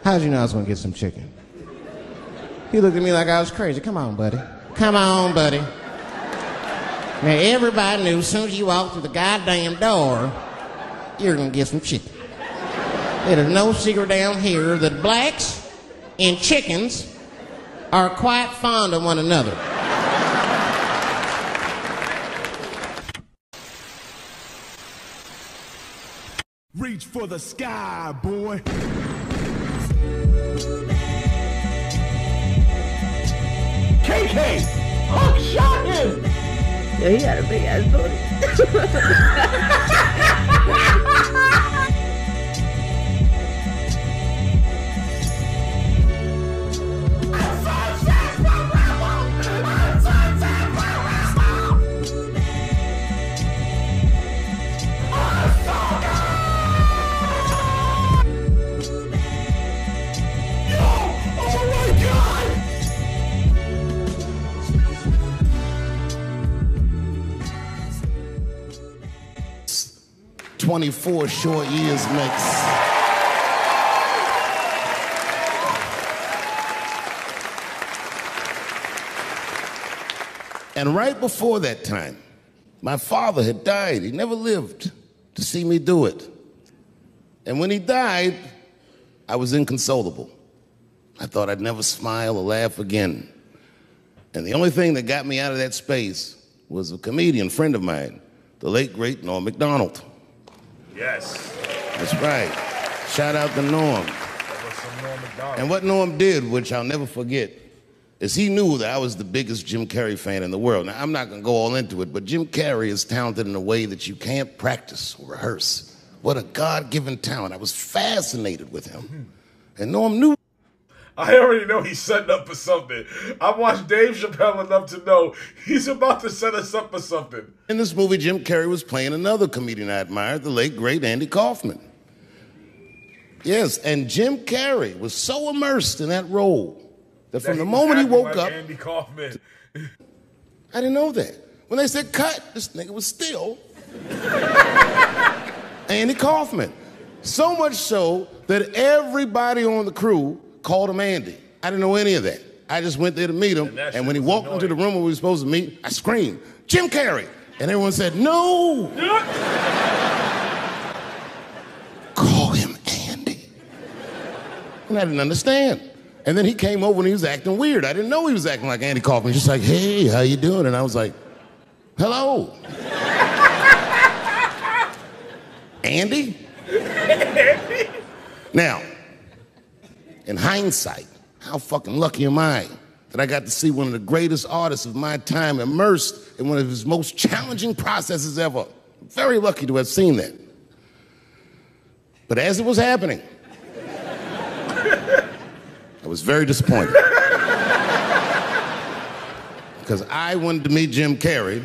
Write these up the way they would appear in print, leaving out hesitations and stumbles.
How'd you know I was gonna get some chicken? He looked at me like I was crazy. Come on, buddy. Come on, buddy. Now, everybody knew as soon as you walked through the goddamn door, you're gonna get some chicken. There's no secret down here that blacks and chickens are quite fond of one another. Reach for the sky, boy. KK! Huck shot him! Yo, he got a big ass booty. Oh my God! 24 short years makes. And right before that time, my father had died. He never lived to see me do it. And when he died, I was inconsolable. I thought I'd never smile or laugh again. And the only thing that got me out of that space was a comedian friend of mine, the late, great Norm Macdonald. Yes. That's right. Shout out to Norm. And what Norm did, which I'll never forget, is he knew that I was the biggest Jim Carrey fan in the world. Now, I'm not going to go all into it, but Jim Carrey is talented in a way that you can't practice or rehearse. What a God-given talent. I was fascinated with him. And Norm knew. I already know he's setting up for something. I've watched Dave Chappelle enough to know he's about to set us up for something. In this movie, Jim Carrey was playing another comedian I admired, the late, great Andy Kaufman. Yes, and Jim Carrey was so immersed in that role that from the moment he woke up, Andy Kaufman. I didn't know that. When they said cut, this nigga was still Andy Kaufman. So much so that everybody on the crew called him Andy. I didn't know any of that. I just went there to meet him, and when he walked into the room where we were supposed to meet, I screamed, "Jim Carrey!" And everyone said, "No!" Call him Andy. And I didn't understand. And then he came over and he was acting weird. I didn't know he was acting like Andy Kaufman. Just like, "Hey, how you doing?" And I was like, "Hello." Andy? Now, in hindsight, how fucking lucky am I that I got to see one of the greatest artists of my time immersed in one of his most challenging processes ever. Very lucky to have seen that. But as it was happening, I was very disappointed. Because I wanted to meet Jim Carrey,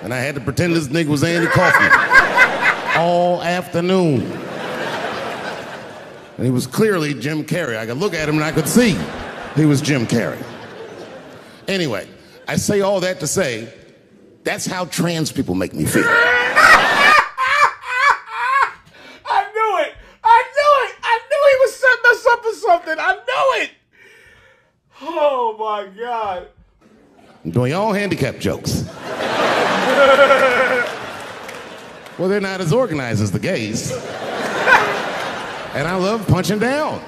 and I had to pretend this nigga was Andy Kaufman all afternoon. And he was clearly Jim Carrey. I could look at him and I could see he was Jim Carrey. Anyway, I say all that to say, that's how trans people make me feel. I knew it! I knew it! I knew he was setting us up for something! I knew it! Oh my God. I'm doing all handicap jokes. Well, they're not as organized as the gays. And I love punching down.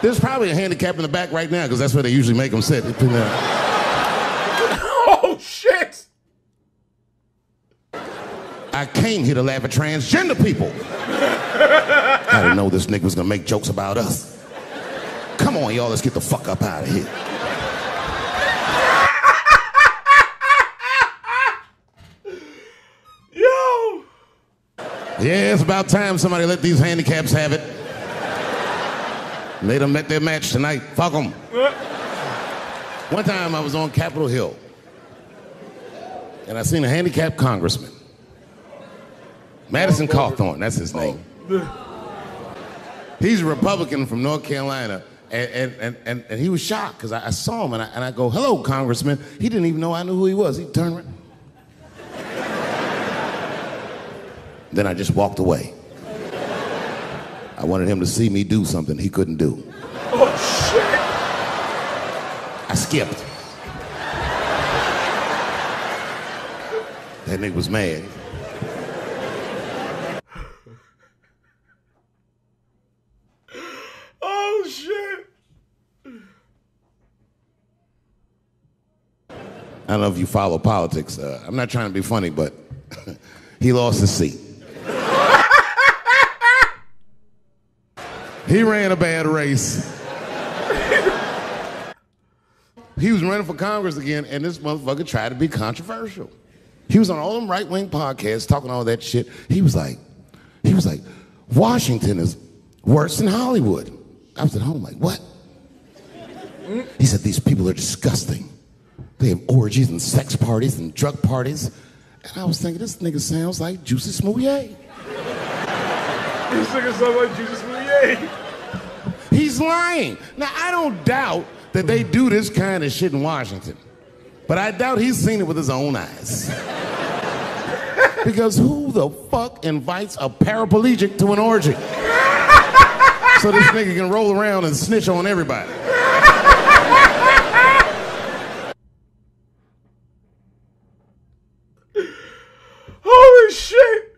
There's probably a handicap in the back right now, because that's where they usually make them sit. Oh, shit! I came here to laugh at transgender people. I didn't know this nigga was gonna make jokes about us. Come on, y'all, let's get the fuck up out of here. Yo! Yeah, it's about time somebody let these handicaps have it. They done met their match tonight. Fuck them. One time I was on Capitol Hill, and I seen a handicapped congressman. Madison Cawthorn, that's his name. He's a Republican from North Carolina, and he was shocked because I saw him, and I go, "Hello, Congressman." He didn't even know I knew who he was. He turned around. Then I just walked away. I wanted him to see me do something he couldn't do. Oh, shit. I skipped. That nigga was mad. Oh, shit. I don't know if you follow politics. I'm not trying to be funny, but he lost his seat. He ran a bad race. He was running for Congress again, and this motherfucker tried to be controversial. He was on all them right-wing podcasts talking all that shit. He was like, Washington is worse than Hollywood. I was at home like, what? He said, these people are disgusting. They have orgies and sex parties and drug parties. And I was thinking, this nigga sounds like Juicy Smouye. This nigga sounds like Juicy Smouye. He's lying. Now, I don't doubt that they do this kind of shit in Washington. But I doubt he's seen it with his own eyes. Because who the fuck invites a paraplegic to an orgy? So this nigga can roll around and snitch on everybody. Holy shit.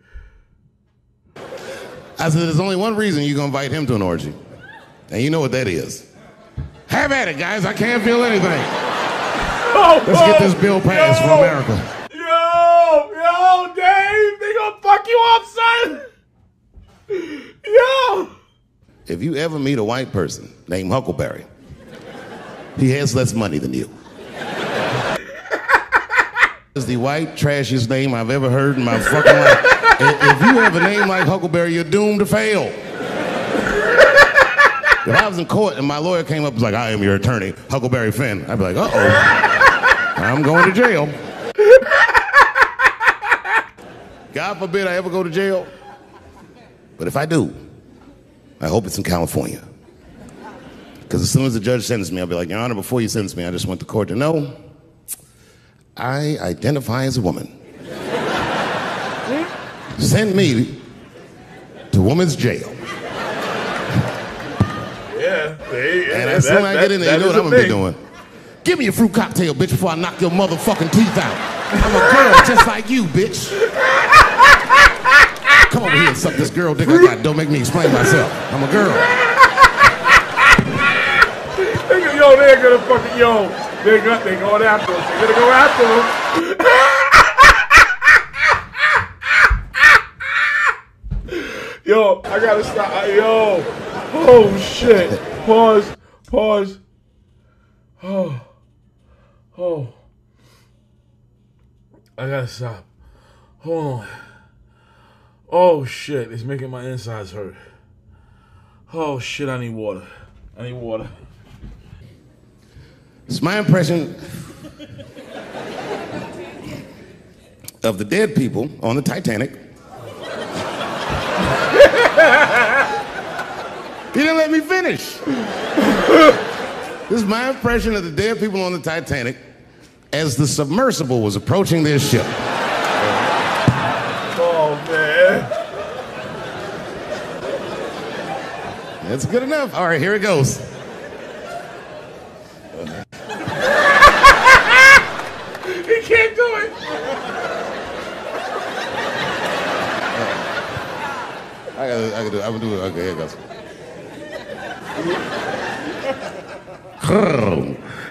I said, there's only one reason you're gonna invite him to an orgy. And you know what that is. Have at it, guys. I can't feel anything. Let's get this bill passed for America. Yo, Dave, they gonna fuck you up, son. Yo. If you ever meet a white person named Huckleberry, he has less money than you. It's the white, trashiest name I've ever heard in my fucking life. If you have a name like Huckleberry, you're doomed to fail. If I was in court and my lawyer came up and was like, I am your attorney, Huckleberry Finn, I'd be like, uh-oh, I'm going to jail. God forbid I ever go to jail. But if I do, I hope it's in California. Because as soon as the judge sentenced me, I'll be like, Your Honor, before you sentence me, I just went to court to know I identify as a woman. Send me to woman's jail. And as soon as I get in there, you know what I'm gonna be doing. Give me a fruit cocktail, bitch, before I knock your motherfucking teeth out. I'm a girl just like you, bitch. Come over here and suck this girl dick I got. Don't make me explain myself. I'm a girl. Yo, they're gonna fucking, they're going after us. They're gonna go after them. Yo, I gotta stop. Yo. Oh, shit. Pause. Oh. I gotta stop. Hold on. Oh, shit. It's making my insides hurt. Oh, shit. I need water. It's my impression of the dead people on the Titanic. You didn't let me finish. This is my impression of the dead people on the Titanic as the submersible was approaching their ship. Oh, man. That's good enough. All right, here it goes. He can't do it. I gotta do it. I'm gonna do it. Okay, here it goes.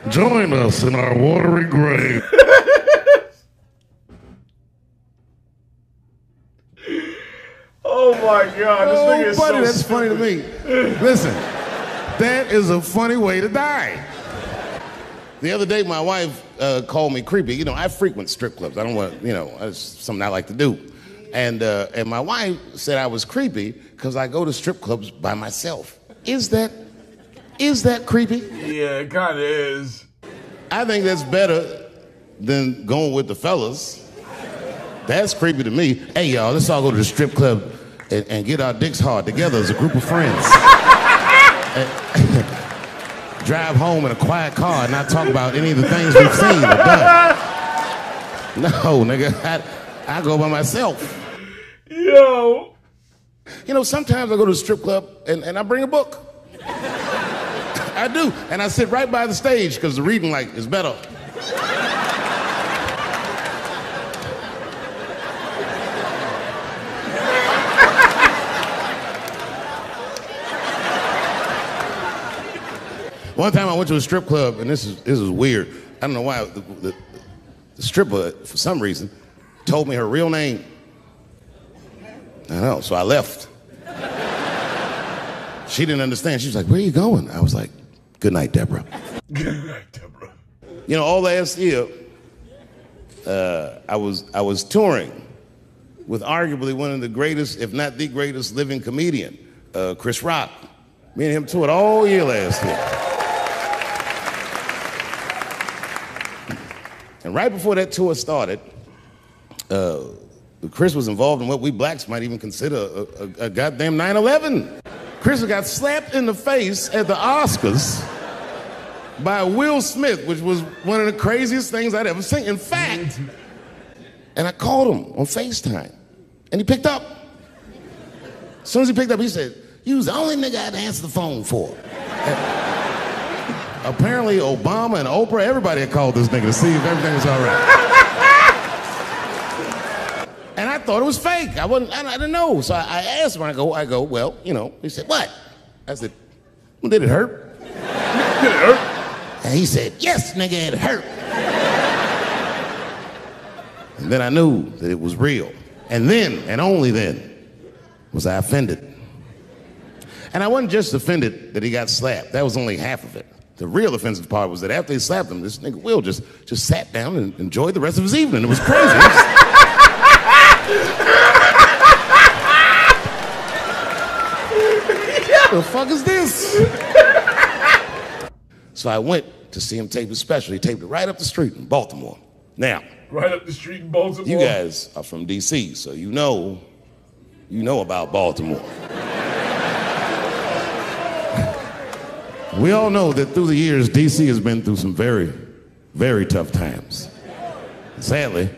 Join us in our watery grave. Oh my God, this thing is buddy, so that's stupid. funny to me. Listen, that is a funny way to die. The other day, my wife called me creepy. You know, I frequent strip clubs. I don't want, it's something I like to do. And my wife said I was creepy because I go to strip clubs by myself. Is that creepy? Yeah, it kind of is. I think that's better than going with the fellas. That's creepy to me. Hey, y'all, let's all go to the strip club and get our dicks hard together as a group of friends. Drive home in a quiet car and not talk about any of the things we've seen or done. No, nigga, I go by myself. Yo. You know, sometimes I go to a strip club and I bring a book. I do. And I sit right by the stage because the reading light is better. One time I went to a strip club, and this is weird. I don't know why. The stripper, for some reason, told me her real name. I know, so I left. She didn't understand. She was like, "Where are you going?" I was like, "Good night, Deborah." Good night, Deborah. You know, all last year, I was touring with arguably one of the greatest, if not the greatest, living comedian, Chris Rock. Me and him toured all year last year. And right before that tour started, Chris was involved in what we blacks might even consider a goddamn 9/11. Chris got slapped in the face at the Oscars by Will Smith, which was one of the craziest things I'd ever seen. In fact, and I called him on FaceTime, and he picked up. As soon as he picked up, he said, "You was the only nigga I had to answer the phone for." Apparently, Obama and Oprah, everybody had called this nigga to see if everything was all right. And I thought it was fake. I didn't know. So I asked him, I go, "Well, you know." He said, "What?" I said, "Well, did it hurt?" Did it hurt? And he said, "Yes, nigga, it hurt." And then I knew that it was real. And then, and only then, was I offended. And I wasn't just offended that he got slapped. That was only half of it. The real offensive part was that after they slapped him, this nigga Will just sat down and enjoyed the rest of his evening. It was crazy. What the fuck is this? So I went to see him tape his special. He taped it right up the street in Baltimore. Now, Right up the street in Baltimore. you guys are from D.C., so you know about Baltimore. We all know that through the years, D.C. has been through some very, very tough times. Sadly,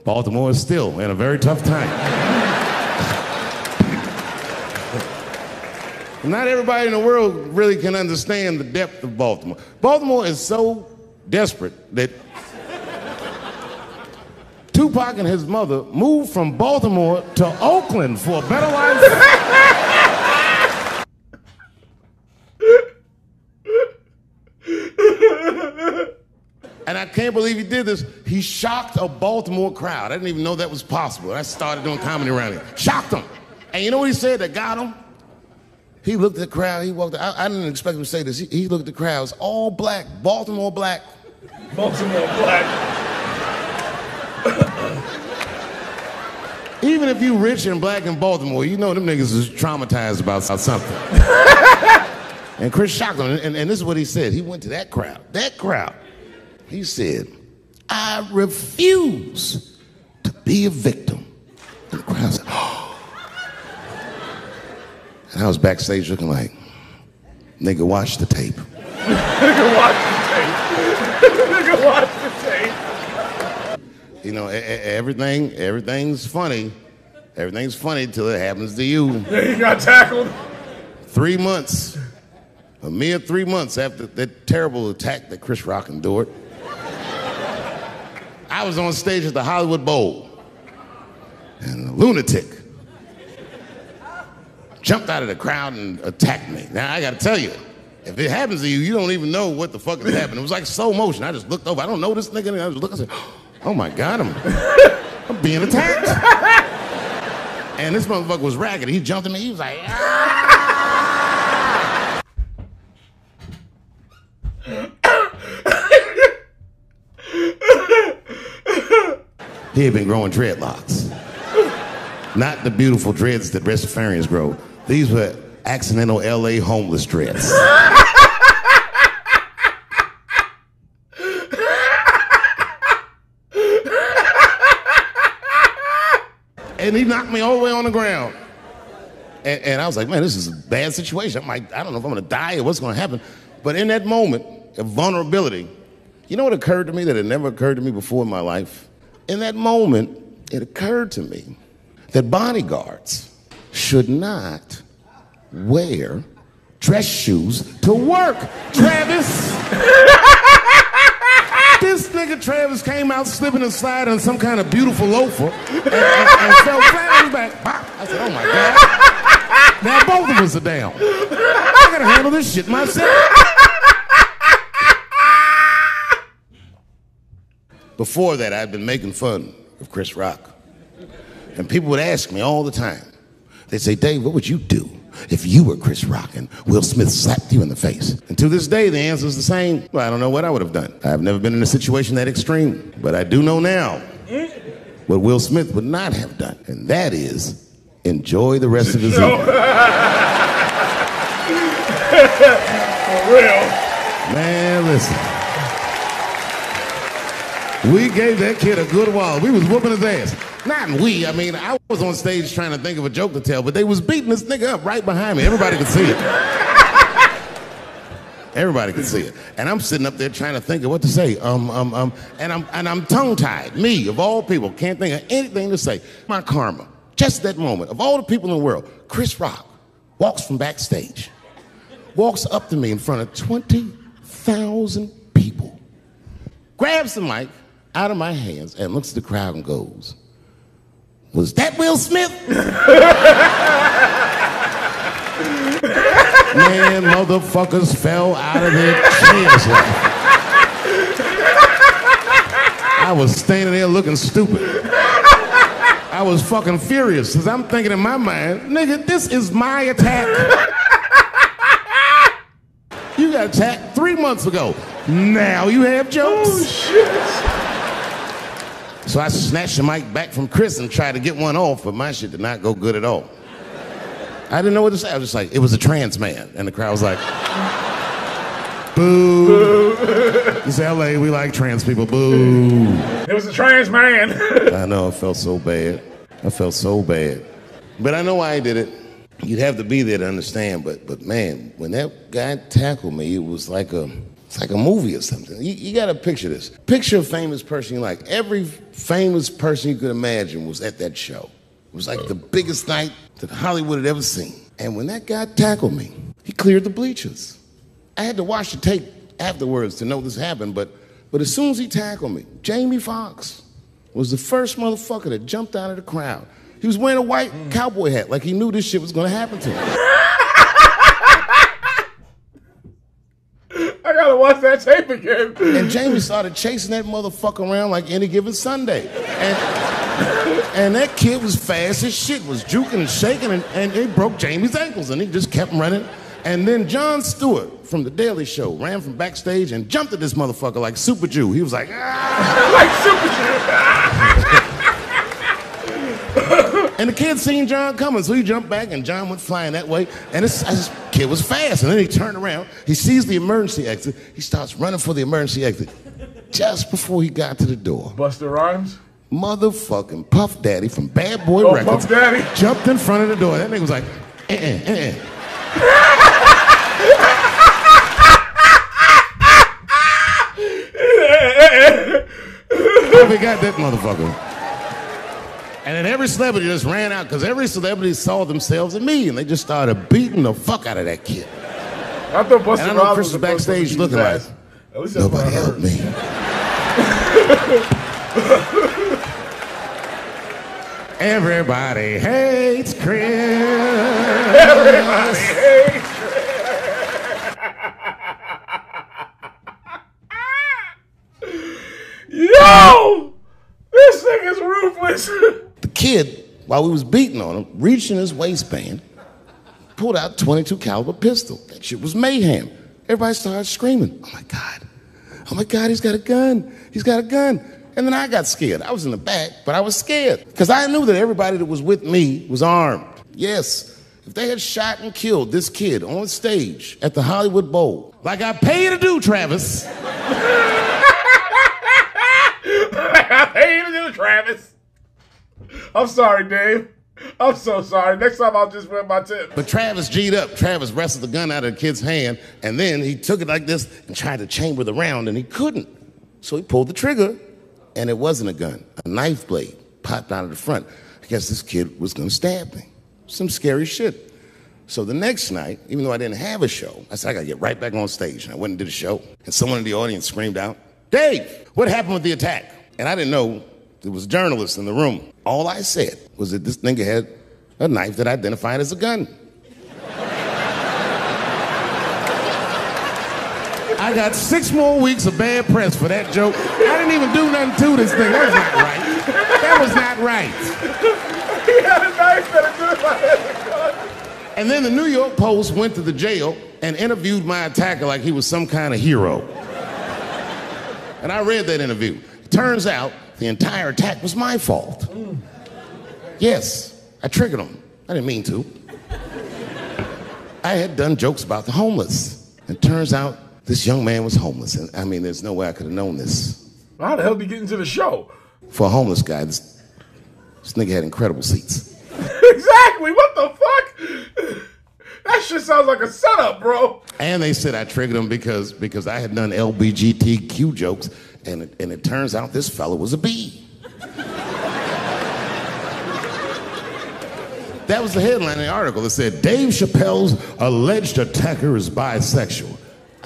Baltimore is still in a very tough time. Not everybody in the world really can understand the depth of Baltimore. Baltimore is so desperate that Tupac and his mother moved from Baltimore to Oakland for a better life. And I can't believe he did this. He shocked a Baltimore crowd. I didn't even know that was possible. I started doing comedy around here. Shocked them. And you know what he said that got him? He looked at the crowd. He walked out. I didn't expect him to say this. He looked at the crowd. It was all black. Baltimore black. Baltimore black. Even if you rich and black in Baltimore, you know them niggas is traumatized about something. And Chris shocked him. And this is what he said. He went to that crowd. That crowd. He said, "I refuse to be a victim." And the crowd said, "Oh." And I was backstage looking like, "Nigga, watch the tape." Nigga, watch the tape. Nigga, watch the tape. You know, everything's funny. Everything's funny till it happens to you. Yeah, he got tackled. 3 months, a mere 3 months after that terrible attack that Chris Rock endured, I was on stage at the Hollywood Bowl, and a lunatic jumped out of the crowd and attacked me. Now, I gotta tell you, if it happens to you, you don't even know what the fuck is happening. It was like slow motion. I just looked over. I don't know this nigga. And I was looking and said, "Oh my God, I'm being attacked." And this motherfucker was ragged. He jumped at me. He was like, "Ah!" He had been growing dreadlocks. Not the beautiful dreads that Rastafarians grow. These were accidental LA homeless dreads. And he knocked me all the way on the ground. And I was like, man, this is a bad situation. I'm like, I don't know if I'm gonna die or what's gonna happen. But in that moment of vulnerability, you know what occurred to me that had never occurred to me before in my life? In that moment, it occurred to me that bodyguards should not wear dress shoes to work, Travis. This nigga Travis came out slipping and sliding on some kind of beautiful loafer and fell flat on his back. Pop. I said, oh my God. Now both of us are down. I gotta handle this shit myself. Before that, I'd been making fun of Chris Rock. And people would ask me all the time. They'd say, Dave, what would you do if you were Chris Rock and Will Smith slapped you in the face? And to this day, the answer is the same. Well, I don't know what I would have done. I've never been in a situation that extreme. But I do know now what Will Smith would not have done. And that is enjoy the rest of his evening. For real. Man, listen. We gave that kid a good wall. We was whooping his ass. Not we, I mean, I was on stage trying to think of a joke to tell, but they was beating this nigga up right behind me. Everybody could see it. Everybody could see it. And I'm sitting up there trying to think of what to say. And I'm tongue-tied. Me, of all people, can't think of anything to say. My karma. Just that moment. Of all the people in the world, Chris Rock walks from backstage, walks up to me in front of 20,000 people, grabs the mic out of my hands and looks at the crowd and goes, was that Will Smith? Man, motherfuckers fell out of their chairs. I was standing there looking stupid. I was fucking furious because I'm thinking in my mind, nigga, this is my attack. You got attacked 3 months ago. Now you have jokes. Oh, shit. So I snatched the mic back from Chris and tried to get one off, but my shit did not go good at all. I didn't know what to say. I was just like, it was a trans man. And the crowd was like, boo. It's LA, we like trans people, boo. It was a trans man. I know, I felt so bad. I felt so bad. But I know why I did it. You'd have to be there to understand, but man, when that guy tackled me, it was like it's like a movie or something. You got to picture this. Picture a famous person you like. Every famous person you could imagine was at that show. It was like the biggest night that Hollywood had ever seen. And when that guy tackled me, he cleared the bleachers. I had to watch the tape afterwards to know this happened, but as soon as he tackled me, Jamie Foxx was the first motherfucker that jumped out of the crowd. He was wearing a white cowboy hat like he knew this shit was going to happen to him. I gotta watch that tape again. And Jamie started chasing that motherfucker around like any given Sunday. And that kid was fast as shit, was juking and shaking, and it broke Jamie's ankles, and he just kept running. And then Jon Stewart from The Daily Show ran from backstage and jumped at this motherfucker like Super Jew. He was like, ah! Like Super Jew. And the kid seen John coming, so he jumped back, and John went flying that way. And this kid was fast. And then he turned around. He sees the emergency exit. He starts running for the emergency exit. Just before he got to the door, Busta Rhymes? motherfucking Puff Daddy from Bad Boy Records Puff Daddy jumped in front of the door. That nigga was like, We got that motherfucker. And then every celebrity just ran out because every celebrity saw themselves in me, and they just started beating the fuck out of that kid. I thought Busta And I know Rhymes Chris was backstage looking like, At least that's what I nobody helped heard. me. Everybody hates Chris. Everybody hates Yo! This thing is ruthless. The kid, while we was beating on him, reached in his waistband, pulled out a .22 caliber pistol. That shit was mayhem. Everybody started screaming, oh my God, he's got a gun. He's got a gun. And then I got scared. I was in the back, but I was scared because I knew that everybody that was with me was armed. Yes, if they had shot and killed this kid on stage at the Hollywood Bowl, like I pay you to do, Travis. I hate you to do, Travis. I'm sorry, Dave. I'm so sorry. Next time I'll just wear my tip. But Travis G'd up. Travis wrestled the gun out of the kid's hand, and then he took it like this and tried to chamber the round, and he couldn't. So he pulled the trigger, and it wasn't a gun. A knife blade popped out of the front. I guess this kid was going to stab me. Some scary shit. So the next night, even though I didn't have a show, I said, I gotta get right back on stage. And I went and did a show. And someone in the audience screamed out, Dave, what happened with the attack? And I didn't know there was journalists in the room. All I said was that this nigga had a knife that identified as a gun. I got 6 more weeks of bad press for that joke. I didn't even do nothing to this thing. That was not right. That was not right. He had a knife that identified as a gun. And then the New York Post went to the jail and interviewed my attacker like he was some kind of hero. And I read that interview. Turns out the entire attack was my fault. Yes, I triggered him. I didn't mean to. I had done jokes about the homeless. It turns out this young man was homeless. And I mean, there's no way I could have known this. How the hell did he get into the show? For a homeless guy, this nigga had incredible seats. Exactly, what the fuck? That shit sounds like a setup, bro. And they said I triggered him because I had done LBGTQ jokes, and it turns out this fella was a B. That was the headline in the article. It said, Dave Chappelle's alleged attacker is bisexual.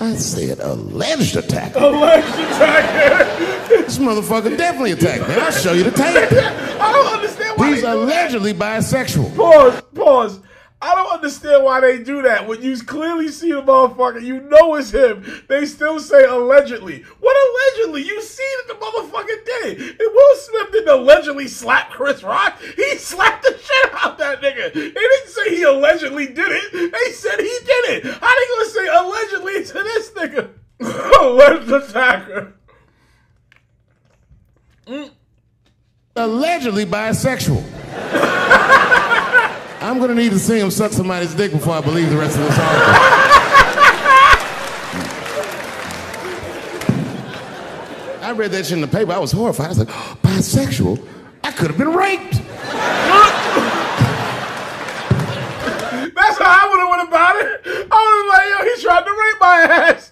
I said, alleged attacker? Alleged attacker? This motherfucker definitely attacked me. I'll show you the tape. I don't understand why He's allegedly bisexual. Pause. I don't understand why they do that. When you clearly see the motherfucker, you know it's him. They still say allegedly. What allegedly? You see that the motherfucker did it. And Will Smith didn't allegedly slap Chris Rock. He slapped the shit out that nigga. They didn't say he allegedly did it. They said he did it. How they gonna say allegedly to this nigga? Alleged attacker. Allegedly bisexual. I'm gonna need to see him suck somebody's dick before I believe the rest of this article. I read that shit in the paper. I was horrified. I was like, oh, bisexual? I could have been raped. That's how I would have went about it. I would have like, yo, he tried to rape my ass.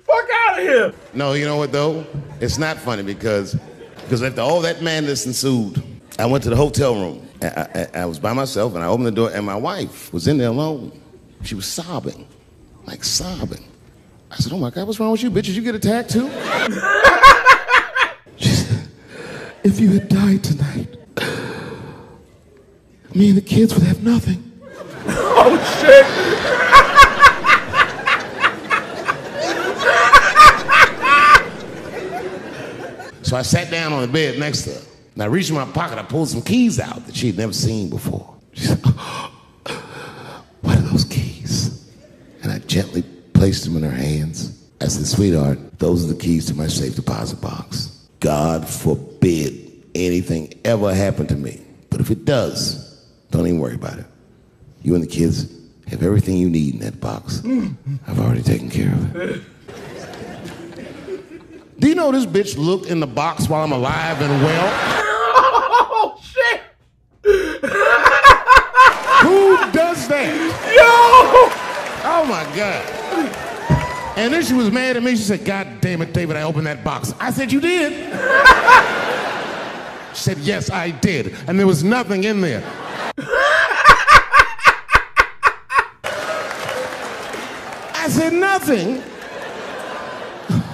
Fuck out of here. No, you know what though? It's not funny because after all that madness ensued, I went to the hotel room. I was by myself and I opened the door and my wife was in there alone. She was sobbing, like sobbing. I said, oh my God, what's wrong with you, bitch? Did you get attacked too? She said, if you had died tonight, me and the kids would have nothing. Oh shit. So I sat down on the bed next to her. And I reached in my pocket, I pulled some keys out that she had never seen before. She said, what are those keys? And I gently placed them in her hands. I said, sweetheart, those are the keys to my safe deposit box. God forbid anything ever happen to me. But if it does, don't even worry about it. You and the kids have everything you need in that box. I've already taken care of it. Do you know this bitch looked in the box while I'm alive and well? Oh, shit. Who does that? Yo! Oh, my God. And then she was mad at me. She said, God damn it, David, I opened that box. I said, you did? She said, yes, I did. And there was nothing in there. I said, nothing?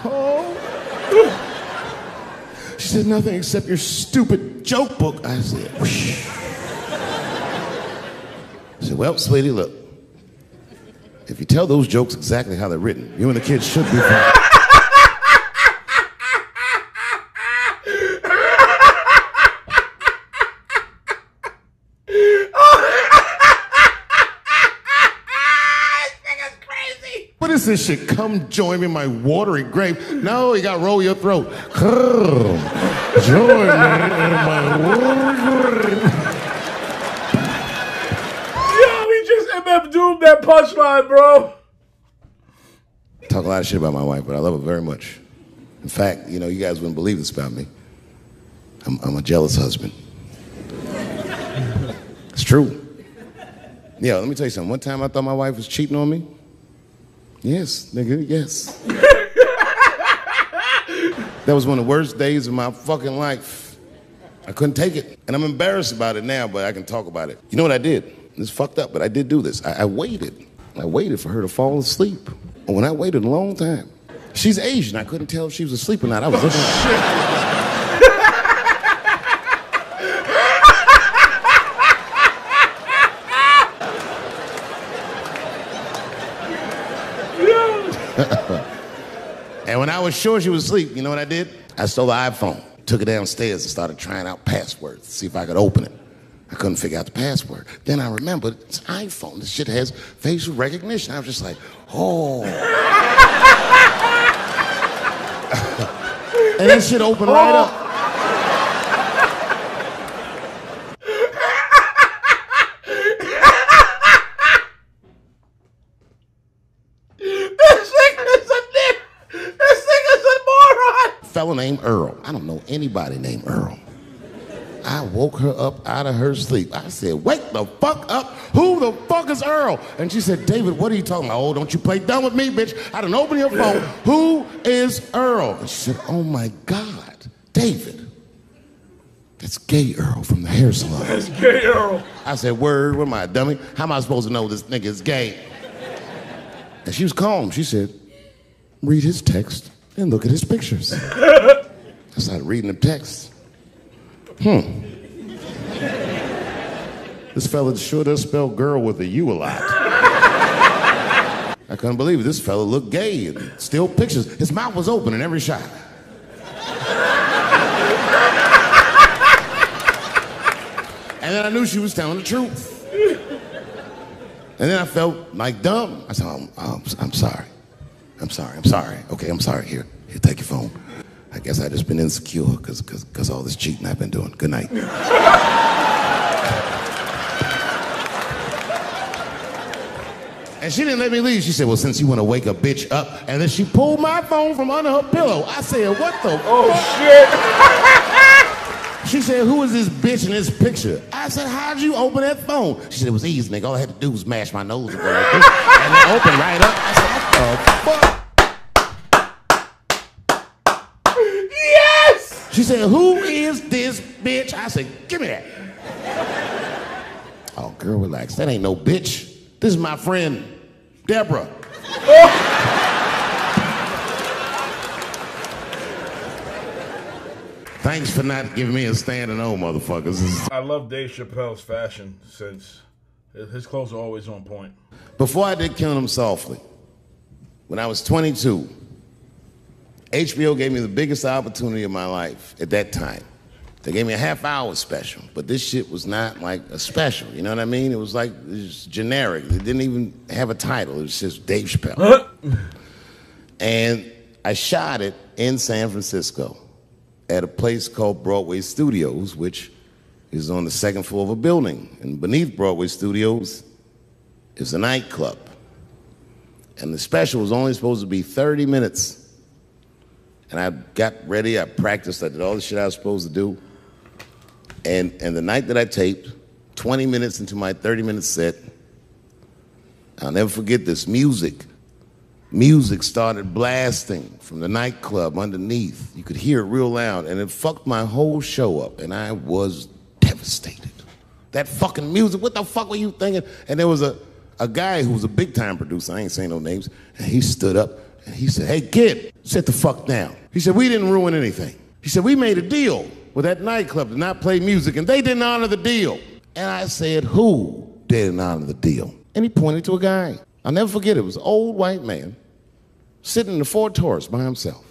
Oh. She said, nothing except your stupid joke book. I said, whoosh. I said, well, sweetie, look. If you tell those jokes exactly how they're written, you and the kids should be fine. What is this shit? Come join me in my watery grave. No, you gotta roll your throat. Join me in my watery grave. Yo, we just MF Doom that punchline, bro. Talk a lot of shit about my wife, but I love her very much. In fact, you know, you guys wouldn't believe this about me. I'm a jealous husband. It's true. Yeah, let me tell you something. One time I thought my wife was cheating on me. Yes, nigga, yes. That was one of the worst days of my fucking life. I couldn't take it. And I'm embarrassed about it now, but I can talk about it. You know what I did? It's fucked up, but I did do this. I waited. I waited for her to fall asleep. And when I waited a long time, she's Asian. I couldn't tell if she was asleep or not. I was looking at her. And when I was sure she was asleep, you know what I did? I stole the iPhone, took it downstairs and started trying out passwords to see if I could open it. I couldn't figure out the password. Then I remembered it's iPhone. This shit has facial recognition. I was just like, oh. And that shit opened right up. Fella named Earl. I don't know anybody named Earl. I woke her up out of her sleep. I said, wake the fuck up. Who the fuck is Earl? And she said, David, what are you talking about? Oh, don't you play dumb with me, bitch. I done open your phone. Who is Earl? And she said, oh my God, David. That's gay Earl from the hair salon. That's gay Earl. I said, word, what am I, dummy? How am I supposed to know this nigga is gay? And she was calm. She said, read his text and look at his pictures. I started reading the text. This fella sure does spell girl with a U a lot. I couldn't believe it. This fella looked gay and still pictures. His mouth was open in every shot. And then I knew she was telling the truth. And then I felt like dumb. I said, I'm sorry. I'm sorry. Okay, I'm sorry. Here, take your phone. I guess I just been insecure because all this cheating I've been doing. Good night. And she didn't let me leave. She said, well, since you want to wake a bitch up. And then she pulled my phone from under her pillow. I said, what the fuck? She said, who is this bitch in this picture? I said, how'd you open that phone? She said, it was easy, nigga. All I had to do was mash my nose and go like this. And it opened right up. I said, what the fuck? Yes! She said, who is this bitch? I said, give me that. Oh, girl, relax. That ain't no bitch. This is my friend, Deborah. Thanks for not giving me a standing O, motherfuckers. I love Dave Chappelle's fashion sense. His clothes are always on point. Before I did Killing Him Softly, when I was 22, HBO gave me the biggest opportunity of my life at that time. They gave me a half-hour special, but this shit was not like a special, you know what I mean? It was like, it was generic. It didn't even have a title. It was just Dave Chappelle. And I shot it in San Francisco at a place called Broadway Studios, which is on the second floor of a building. And beneath Broadway Studios is a nightclub. And the special was only supposed to be 30 minutes. And I got ready, I practiced, I did all the shit I was supposed to do. And the night that I taped, 20 minutes into my 30-minute set, I'll never forget this, music started blasting from the nightclub underneath. You could hear it real loud, and it fucked my whole show up, and I was devastated. That fucking music, what the fuck were you thinking? And there was a guy who was a big-time producer, I ain't saying no names, and he stood up, and he said, hey, kid, sit the fuck down. He said, we didn't ruin anything. He said, we made a deal with that nightclub to not play music, and they didn't honor the deal. And I said, who didn't honor the deal? And he pointed to a guy. I'll never forget it. It was an old white man sitting in the Ford Taurus by himself.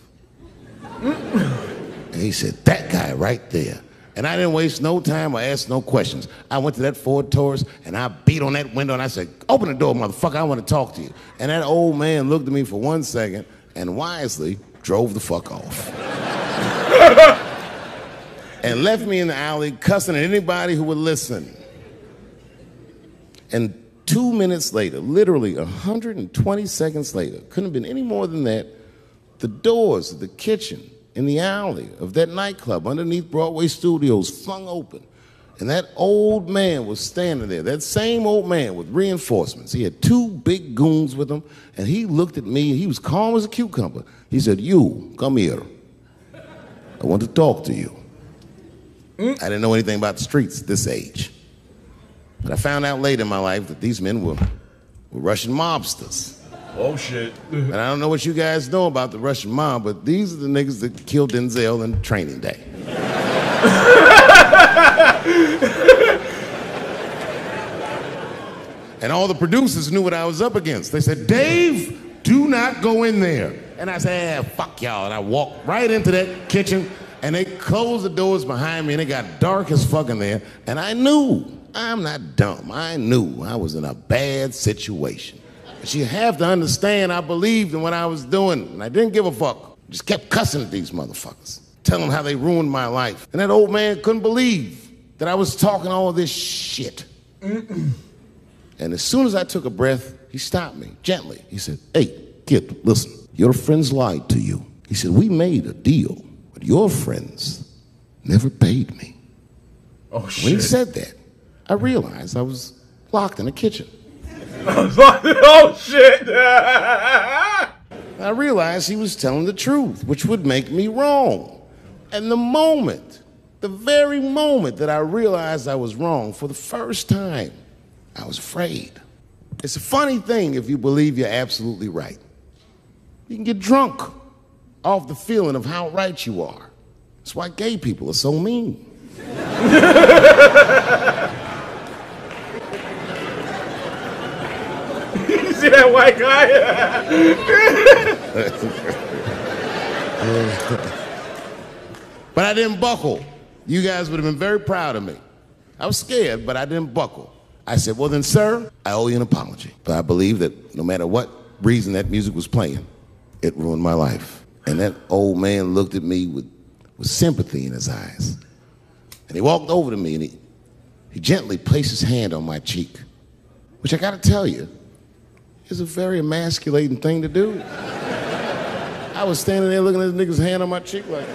And he said, that guy right there. And I didn't waste no time or ask no questions. I went to that Ford Taurus, and I beat on that window, and I said, open the door, motherfucker, I want to talk to you. And that old man looked at me for 1 second and wisely drove the fuck off. And left me in the alley cussing at anybody who would listen. And 2 minutes later, literally 120 seconds later, couldn't have been any more than that, the doors of the kitchen in the alley of that nightclub underneath Broadway Studios flung open. And that old man was standing there, that same old man with reinforcements. He had 2 big goons with him, and he looked at me, and he was calm as a cucumber. He said, you, come here. I want to talk to you. I didn't know anything about the streets at this age. But I found out later in my life that these men were Russian mobsters. Oh, shit. And I don't know what you guys know about the Russian mob, but these are the niggas that killed Denzel in Training Day. And all the producers knew what I was up against. They said, Dave, do not go in there. And I said, fuck y'all. And I walked right into that kitchen, and they closed the doors behind me, and it got dark as fuck in there. And I knew, I'm not dumb, I knew I was in a bad situation. But you have to understand, I believed in what I was doing, and I didn't give a fuck. Just kept cussing at these motherfuckers, telling them how they ruined my life. And that old man couldn't believe that I was talking all this shit. And as soon as I took a breath, he stopped me gently. He said, hey, kid, listen, your friends lied to you. He said, we made a deal, but your friends never paid me. Oh, shit. When he said that, I realized I was locked in the kitchen. Oh, shit. I realized he was telling the truth, which would make me wrong. And the very moment that I realized I was wrong, for the first time, I was afraid. It's a funny thing if you believe you're absolutely right. You can get drunk off the feeling of how right you are. That's why gay people are so mean. You see that white guy? But I didn't buckle. You guys would have been very proud of me. I was scared, but I didn't buckle. I said, well then, sir, I owe you an apology. But I believe that no matter what reason that music was playing, it ruined my life. And that old man looked at me with sympathy in his eyes. And he walked over to me and he gently placed his hand on my cheek, which I gotta tell you, is a very emasculating thing to do. I was standing there looking at this nigga's hand on my cheek like,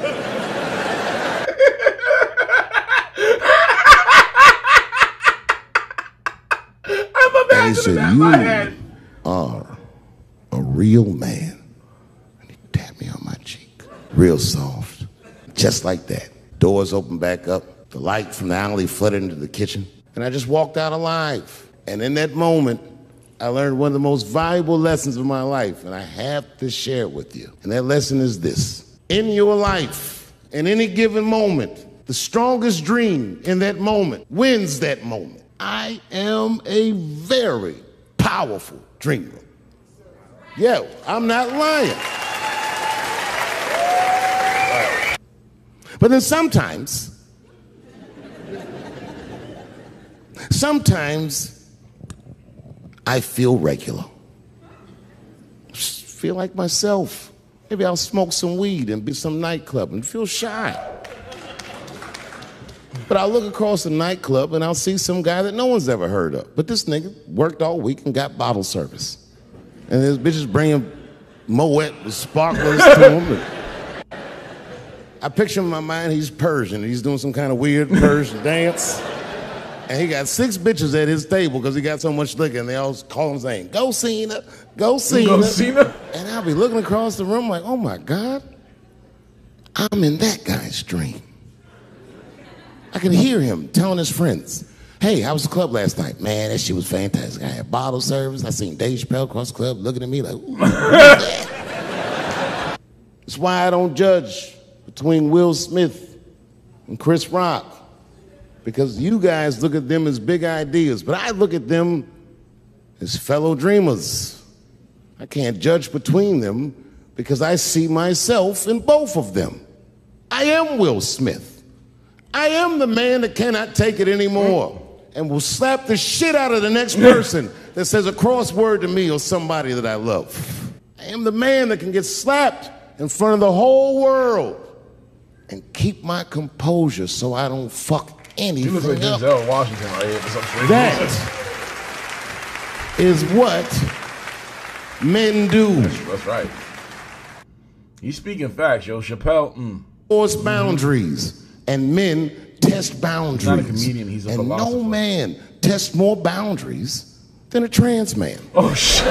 and he said, you are a real man. And he tapped me on my cheek, real soft, just like that. Doors opened back up, the light from the alley flooded into the kitchen, and I just walked out alive. And in that moment, I learned one of the most valuable lessons of my life, and I have to share it with you. And that lesson is this. In your life, in any given moment, the strongest dream in that moment wins that moment. I am a very powerful dreamer. Yeah, I'm not lying. But then sometimes I feel regular. Just feel like myself. Maybe I'll smoke some weed and be some nightclub and feel shy. But I'll look across the nightclub and I'll see some guy that no one's ever heard of. But this nigga worked all week and got bottle service. And there's bitches bringing Moet with sparklers to him. I picture in my mind he's Persian. He's doing some kind of weird Persian dance. And he got 6 bitches at his table because he got so much liquor, and they all call him saying, go Cena, go Cena. Go Cena. And I'll be looking across the room like, oh my God, I'm in that guy's dream. I can hear him telling his friends, hey, how was the club last night? Man, that shit was fantastic. I had bottle service. I seen Dave Chappelle across the club looking at me like, ooh, that? That's why I don't judge between Will Smith and Chris Rock. Because you guys look at them as big ideas, but I look at them as fellow dreamers. I can't judge between them because I see myself in both of them. I am Will Smith. I am the man that cannot take it anymore and will slap the shit out of the next person that says a crossword to me or somebody that I love. I am the man that can get slapped in front of the whole world and keep my composure so I don't fuck anything You look like up. Denzel Washington right here for some strange That reason. is what men do. That's right. He's speaking facts, yo. Chappelle, Force boundaries, and men test boundaries. He's not a comedian, he's a and philosopher. no man tests more boundaries than a trans man. Oh, shit.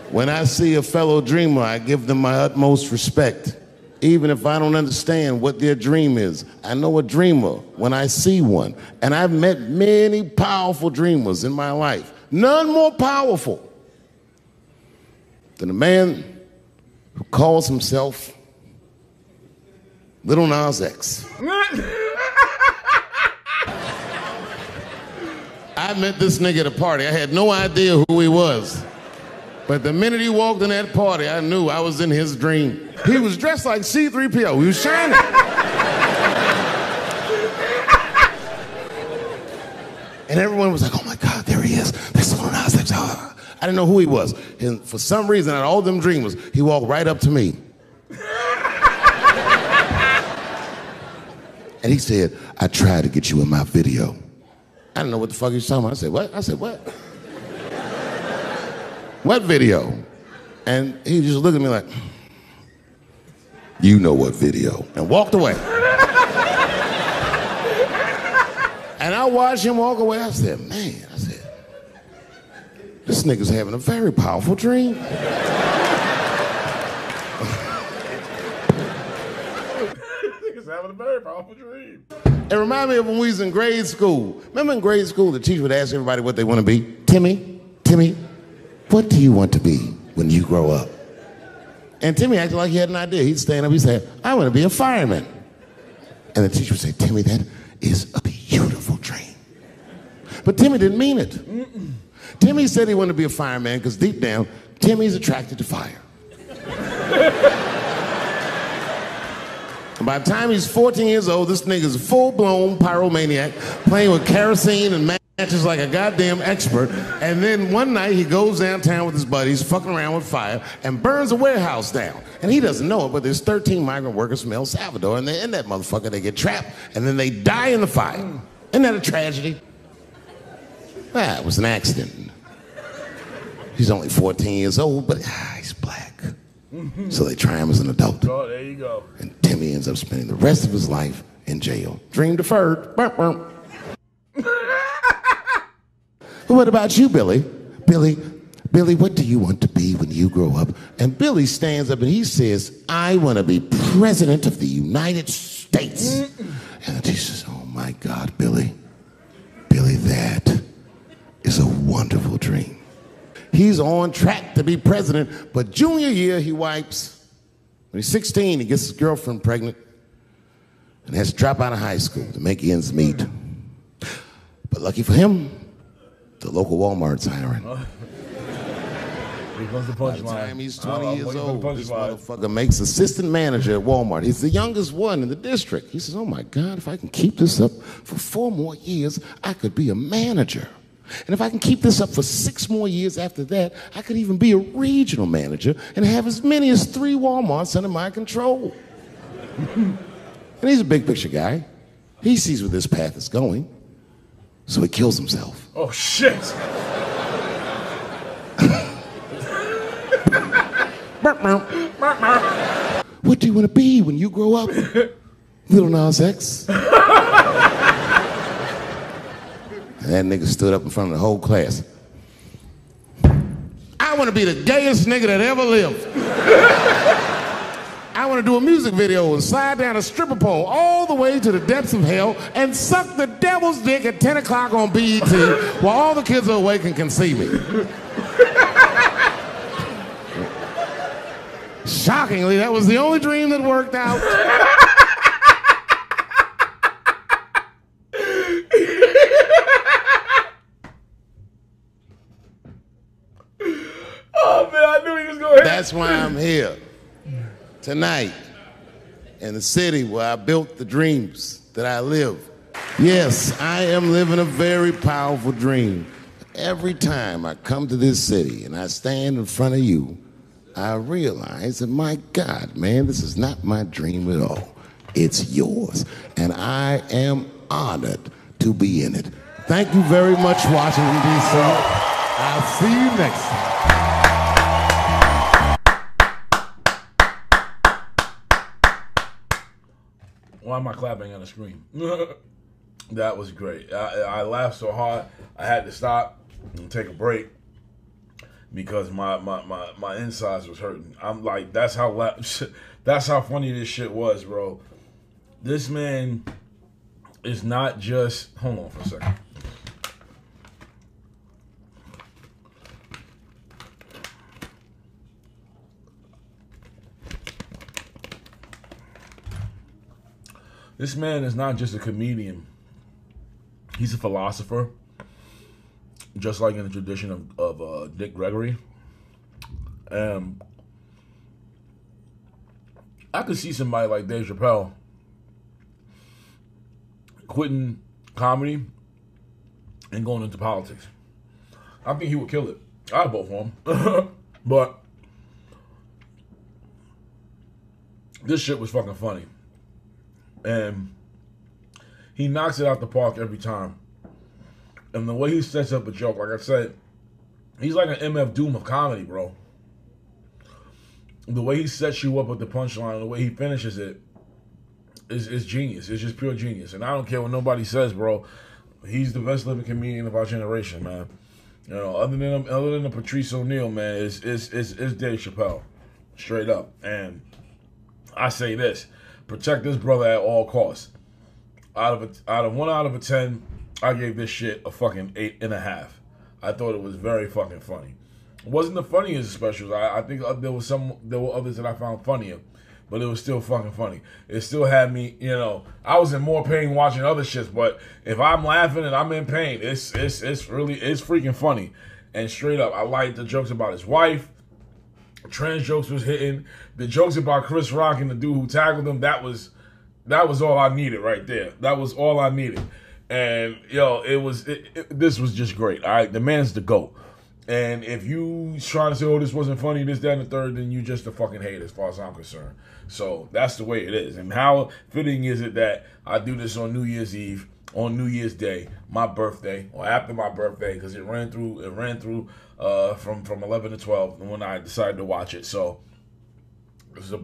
When I see a fellow dreamer, I give them my utmost respect. even if I don't understand what their dream is. I know a dreamer when I see one. And I've met many powerful dreamers in my life. None more powerful than a man who calls himself Little Nas X. I met this nigga at a party. I had no idea who he was. But the minute he walked in that party, I knew I was in his dream. He was dressed like C-3PO. He was shining. And everyone was like, oh my God, there he is. That's Little Nas X. I didn't know who he was. And for some reason, out of all them dreamers, he walked right up to me. And he said, I tried to get you in my video. I didn't know what the fuck he was talking about. I said, what? I said, what? What video? And he just looked at me like, you know what video, and walked away. And I watched him walk away. I said, man, this nigga's having a very powerful dream. Nigga's having a very powerful dream. It reminded me of when we was in grade school. Remember in grade school, the teacher would ask everybody what they want to be? Timmy, what do you want to be when you grow up? And Timmy acted like he had an idea. He'd stand up, he'd say, I want to be a fireman. And the teacher would say, Timmy, that is a beautiful dream. But Timmy didn't mean it. Timmy said he wanted to be a fireman because deep down, Timmy's attracted to fire. And by the time he's 14 years old, this nigga's a full-blown pyromaniac playing with kerosene and matches like a goddamn expert. And then one night he goes downtown with his buddies, fucking around with fire, and burns a warehouse down. And he doesn't know it, but there's 13 migrant workers from El Salvador, and they're in that motherfucker. They get trapped, and then they die in the fire. Isn't that a tragedy? It was an accident. He's only 14 years old, but he's black. So they try him as an adult. Oh, there you go. And Timmy ends up spending the rest of his life in jail. Dream deferred. Burp, burp. What about you, Billy? Billy, what do you want to be when you grow up? And Billy stands up and he says, I want to be president of the United States. And the teacher says, oh my God, Billy, that is a wonderful dream. He's on track to be president, but junior year he wipes. When he's 16, he gets his girlfriend pregnant and has to drop out of high school to make ends meet. But lucky for him, the local Walmart's hiring. Here comes the By punchline. the time he's 20 years old, this motherfucker makes assistant manager at Walmart. He's the youngest one in the district. He says, oh my God, if I can keep this up for 4 more years, I could be a manager. And if I can keep this up for 6 more years after that, I could even be a regional manager and have as many as 3 Walmarts under my control. And he's a big picture guy. He sees where this path is going, so he kills himself. Oh, shit. What do you want to be when you grow up? Little Nas X. And that nigga stood up in front of the whole class. I want to be the gayest nigga that ever lived. I want to do a music video and slide down a stripper pole all the way to the depths of hell and suck the devil's dick at 10 o'clock on BET while all the kids are awake and can see me. Shockingly, that was the only dream that worked out. Oh, man, I knew he was going to hit. That's why I'm here tonight in the city where I built the dreams that I live. Yes, I am living a very powerful dream. Every time I come to this city and I stand in front of you, I realize that, my God, man, this is not my dream at all. It's yours. And I am honored to be in it. Thank you very much, Washington, D.C. I'll see you next time. Why am I clapping on the screen? That was great. I laughed so hard, I had to stop and take a break because my insides was hurting. I'm like, that's how That's how funny this shit was, bro. This man is not just... Hold on for a second. This man is not just a comedian. He's a philosopher, just like in the tradition of Dick Gregory. I could see somebody like Dave Chappelle quitting comedy and going into politics. I think he would kill it. I'd vote for him. But this shit was fucking funny. And he knocks it out the park every time. And the way he sets up a joke, like I said, he's like an MF Doom of comedy, bro. The way he sets you up with the punchline, and the way he finishes it is genius. It's just pure genius. And I don't care what nobody says, bro. He's the best living comedian of our generation, man. You know, other than the Patrice O'Neal, man, it's Dave Chappelle, straight up. And I say this: protect this brother at all costs. Out of 1 out of 10, I gave this shit a fucking 8.5. I thought it was very fucking funny. It wasn't the funniest specials. I think there were others that I found funnier, but it was still fucking funny. It still had me, you know, I was in more pain watching other shits, but if I'm laughing and I'm in pain, it's freaking funny. And straight up, I liked the jokes about his wife. Trans jokes was hitting. The jokes about Chris Rock and the dude who tackled him, that was all I needed right there. That was all I needed. And yo, this was just great. All right, the man's the GOAT. And if you trying to say, oh, this wasn't funny, this, that, and the third, then you just a fucking hater as far as I'm concerned. So that's the way it is. And how fitting is it that I do this on New Year's Eve, on New Year's Day, my birthday, or after my birthday, because it ran through from 11 to 12 when I decided to watch it. So this is a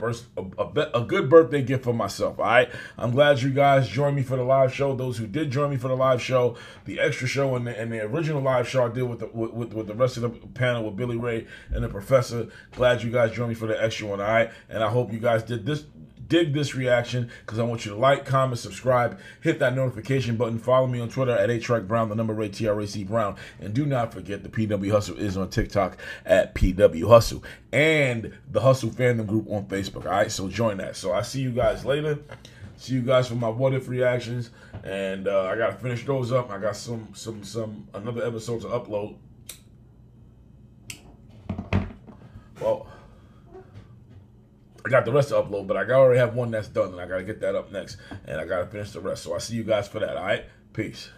good birthday gift for myself, all right? I'm glad you guys joined me for the live show. Those who did join me for the live show, the extra show, and the original live show I did with the rest of the panel with Billy Ray and the Professor. Glad you guys joined me for the extra one, all right? And I hope you guys dig this reaction, because I want you to like, comment, subscribe, hit that notification button, follow me on Twitter at @TrackBrown, the number Ray, TRAC Brown, and do not forget the PW Hustle is on TikTok at PW Hustle, and the Hustle fandom group on Facebook, all right? So join that. So I see you guys later. See you guys for my what if reactions, and I gotta finish those up. I got another episode to upload. Well, I got the rest to upload, but I already have one that's done, and I got to get that up next, and I got to finish the rest. So I see you guys for that, all right? Peace.